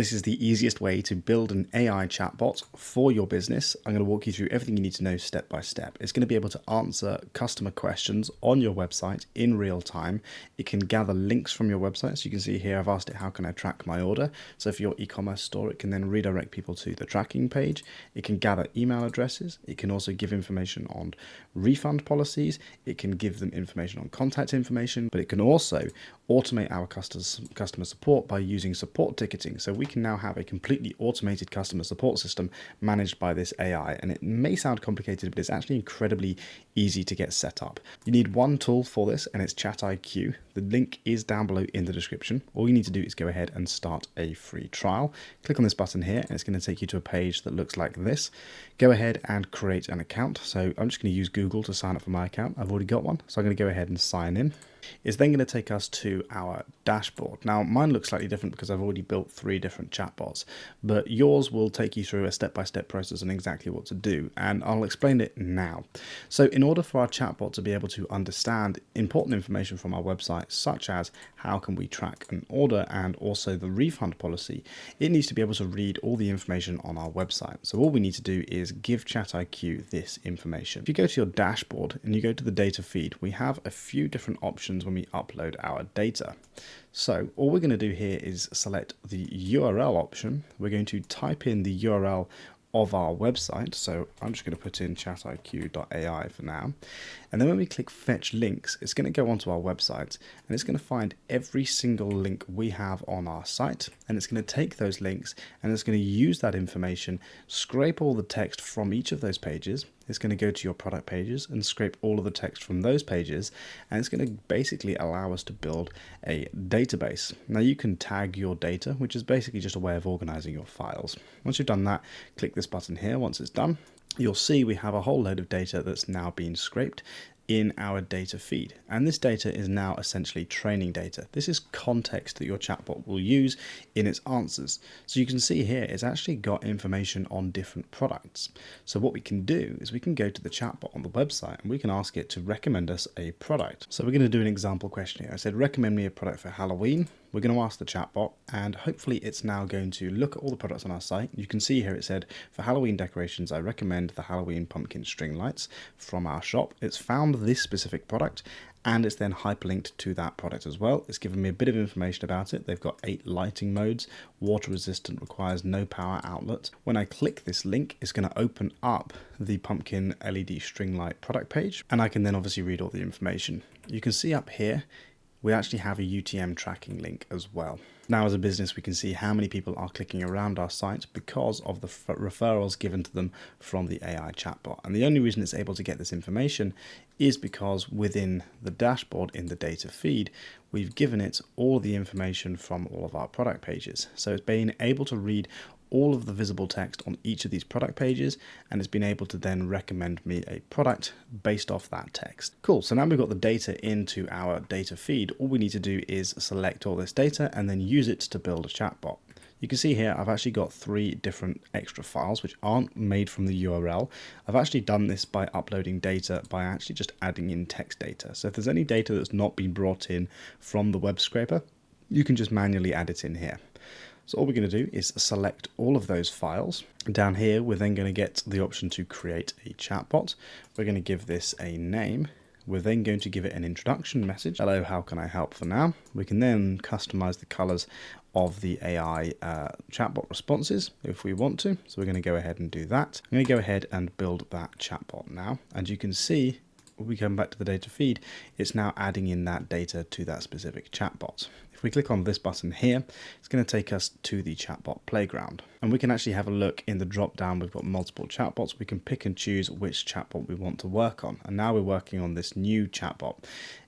This is the easiest way to build an AI chatbot for your business. I'm going to walk you through everything you need to know step by step. It's going to be able to answer customer questions on your website in real time. It can gather links from your website. So you can see here, I've asked it, how can I track my order? So for your e-commerce store, it can then redirect people to the tracking page. It can gather email addresses. It can also give information on refund policies. It can give them information on contact information, but it can also automate our customer support by using support ticketing. So we can now have a completely automated customer support system managed by this AI. And it may sound complicated, but it's actually incredibly easy to get set up. You need one tool for this, and it's ChatIQ. The link is down below in the description. All you need to do is go ahead and start a free trial. Click on this button here, and it's going to take you to a page that looks like this. Go ahead and create an account. So I'm just going to use Google to sign up for my account. I've already got one, so I'm going to go ahead and sign in. It's then going to take us to our dashboard. Now, mine looks slightly different because I've already built 3 different chatbots, but yours will take you through a step-by-step process on exactly what to do, and I'll explain it now. So in order for our chatbot to be able to understand important information from our website, such as how can we track an order and also the refund policy, it needs to be able to read all the information on our website. So all we need to do is give ChatIQ this information. If you go to your dashboard and you go to the data feed, we have a few different options when we upload our data. So all we're going to do here is select the URL option. We're going to type in the URL of our website. So I'm just going to put in chatiq.ai for now. And then when we click fetch links, it's going to go onto our website and it's going to find every single link we have on our site. And it's going to take those links and it's going to use that information, scrape all the text from each of those pages. It's going to go to your product pages and scrape all of the text from those pages. And it's going to basically allow us to build a database. Now you can tag your data, which is basically just a way of organizing your files. Once you've done that, click this button here. Once it's done, you'll see we have a whole load of data that's now been scraped in our data feed. And this data is now essentially training data. This is context that your chatbot will use in its answers. So you can see here, it's actually got information on different products. So what we can do is we can go to the chatbot on the website and we can ask it to recommend us a product. So we're going to do an example question here. I said, recommend me a product for Halloween. We're going to ask the chatbot, and hopefully it's now going to look at all the products on our site. You can see here it said, for Halloween decorations, I recommend the Halloween pumpkin string lights from our shop. It's found this specific product, and it's then hyperlinked to that product as well. It's given me a bit of information about it. They've got 8 lighting modes, water resistant, requires no power outlet. When I click this link, it's going to open up the pumpkin LED string light product page, and I can then obviously read all the information. You can see up here, we actually have a UTM tracking link as well. Now as a business, we can see how many people are clicking around our site because of the referrals given to them from the AI chatbot. And the only reason it's able to get this information is because within the dashboard in the data feed, we've given it all the information from all of our product pages. So it's been able to read all of the visible text on each of these product pages, and it's been able to then recommend me a product based off that text. Cool, so now we've got the data into our data feed. All we need to do is select all this data and then use it to build a chatbot. You can see here, I've actually got 3 different extra files which aren't made from the URL. I've actually done this by uploading data by actually just adding in text data. So if there's any data that's not been brought in from the web scraper, you can just manually add it in here. So all we're going to do is select all of those files. Down here, we're then going to get the option to create a chatbot. We're going to give this a name. We're then going to give it an introduction message. Hello, how can I help for now? We can then customize the colors of the AI chatbot responses if we want to. So we're going to go ahead and do that. I'm going to go ahead and build that chatbot now. And you can see, when we come back to the data feed, it's now adding in that data to that specific chatbot. If we click on this button here, it's going to take us to the chatbot playground. And we can actually have a look in the drop down. We've got multiple chatbots. We can pick and choose which chatbot we want to work on. And now we're working on this new chatbot.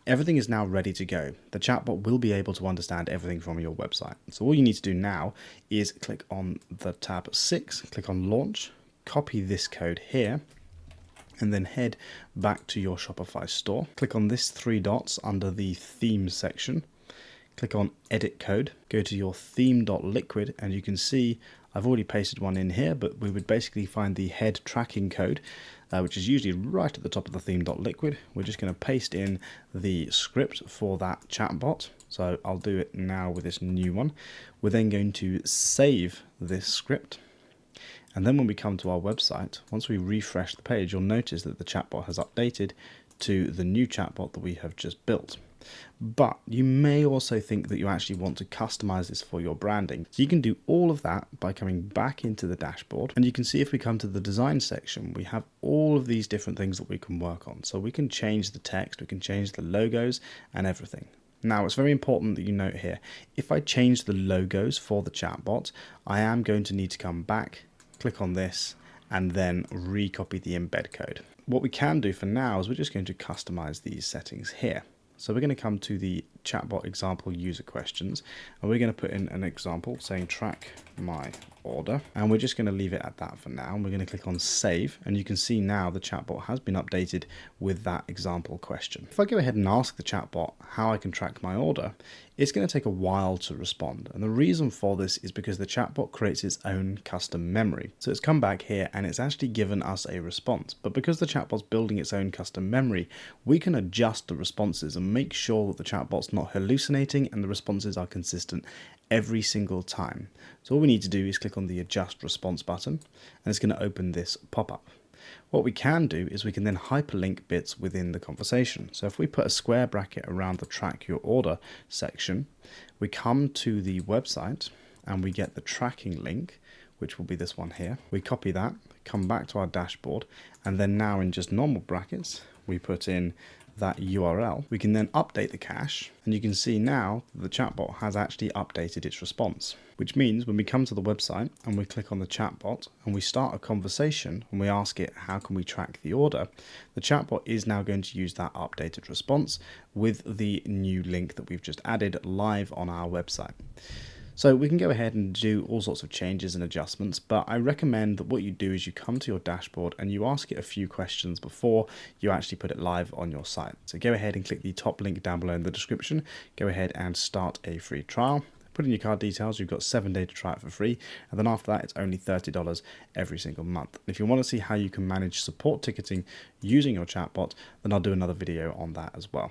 Everything is now ready to go. The chatbot will be able to understand everything from your website. So all you need to do now is click on the tab 6, click on launch, copy this code here, and then head back to your Shopify store. Click on this 3 dots under the themes section. click on edit code, go to your theme.liquid, and you can see I've already pasted one in here, but we would basically find the head tracking code, which is usually right at the top of the theme.liquid. We're just going to paste in the script for that chatbot. So I'll do it now with this new one. We're then going to save this script. And then when we come to our website, once we refresh the page, you'll notice that the chatbot has updated to the new chatbot that we have just built. But you may also think that you actually want to customize this for your branding. So you can do all of that by coming back into the dashboard. And you can see if we come to the design section, we have all of these different things that we can work on. So we can change the text, we can change the logos and everything. Now, it's very important that you note here, if I change the logos for the chatbot, I am going to need to come back, click on this, and then recopy the embed code. What we can do for now is we're just going to customize these settings here. So we're going to come to the chatbot example user questions, and we're going to put in an example saying track my order, and we're just going to leave it at that for now. And we're going to click on save, and you can see now the chatbot has been updated with that example question. If I go ahead and ask the chatbot how I can track my order, it's going to take a while to respond. And the reason for this is because the chatbot creates its own custom memory. So it's come back here and it's actually given us a response. But because the chatbot's building its own custom memory, we can adjust the responses and make sure that the chatbot's not hallucinating and the responses are consistent every single time. So all we need to do is click on the adjust response button, and it's going to open this pop-up. What we can do is we can then hyperlink bits within the conversation. So if we put a square bracket around the track your order section, we come to the website and we get the tracking link, which will be this one here. We copy that, come back to our dashboard, and then now in just normal brackets, we put in that URL. We can then update the cache, and you can see now the chatbot has actually updated its response, which means when we come to the website and we click on the chatbot and we start a conversation and we ask it how can we track the order, the chatbot is now going to use that updated response with the new link that we've just added live on our website. So we can go ahead and do all sorts of changes and adjustments, but I recommend that what you do is you come to your dashboard and you ask it a few questions before you actually put it live on your site. So go ahead and click the top link down below in the description. Go ahead and start a free trial. Put in your card details, you've got 7 days to try it for free, and then after that it's only $30 every single month. If you want to see how you can manage support ticketing using your chatbot, then I'll do another video on that as well.